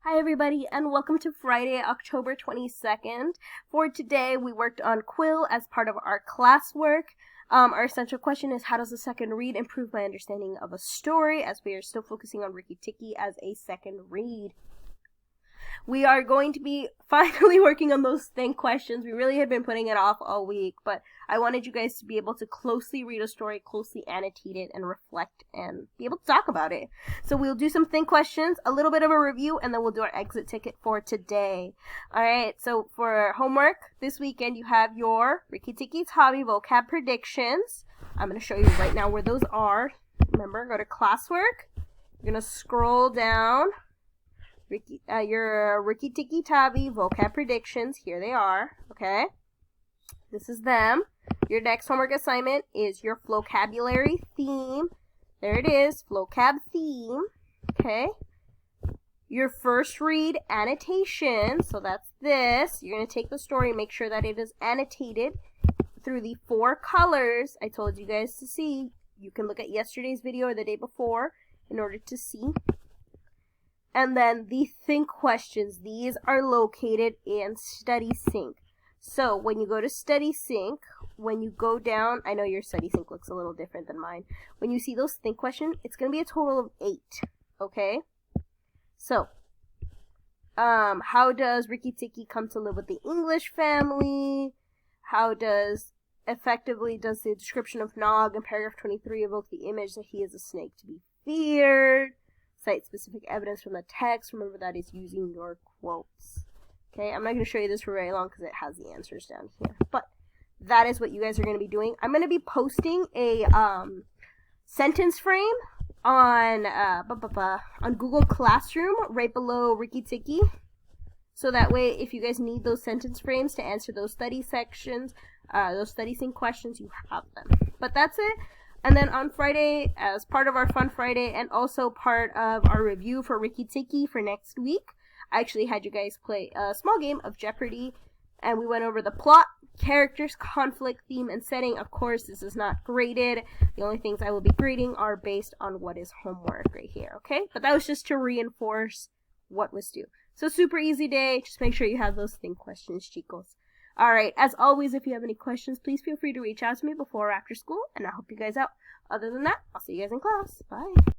Hi everybody and welcome to Friday, October 22nd. For today, we worked on Quill as part of our classwork. Our essential question is, how does a second read improve my understanding of a story, as we are still focusing on Rikki Tikki as a second read. We are going to be finally working on those think questions. We really had been putting it off all week, but I wanted you guys to be able to closely read a story, closely annotate it, and reflect and be able to talk about it. So we'll do some think questions, a little bit of a review, and then we'll do our exit ticket for today. Alright, so for homework this weekend, you have your Rikki Tikki's Hobby vocab predictions. I'm going to show you right now where those are. Remember, go to classwork. You're going to scroll down. Your Rikki Tikki Tabi vocab predictions. Here they are. Okay, this is them. Your next homework assignment is your vocabulary theme. There it is, vocab theme. Okay, your first read annotation. So that's this. You're going to take the story, make sure that it is annotated through the 4 colors I told you guys to see. You can look at yesterday's video or the day before in order to see. And then the think questions. These are located in Study Sync. So when you go to Study Sync, when you go down, I know your Study Sync looks a little different than mine. When you see those think questions, it's going to be a total of 8. Okay? So, how does Rikki Tikki come to live with the English family? How does the description of Nog in paragraph 23 evoke the image that he is a snake to be feared? Cite specific evidence from the text. Remember, that is using your quotes. Okay, I'm not going to show you this for very long because it has the answers down here. But that is what you guys are going to be doing. I'm going to be posting a sentence frame on Google Classroom right below Rikki Tikki. So that way, if you guys need those sentence frames to answer those study sections, those study sync questions, you have them. But that's it. And then on Friday, as part of our Fun Friday and also part of our review for Rikki Tikki for next week, I actually had you guys play a small game of Jeopardy, and we went over the plot, characters, conflict, theme, and setting. Of course, this is not graded. The only things I will be grading are based on what is homework right here, okay? But that was just to reinforce what was due. So super easy day. Just make sure you have those think questions, chicos. Alright, as always, if you have any questions, please feel free to reach out to me before or after school, and I'll help you guys out. Other than that, I'll see you guys in class. Bye.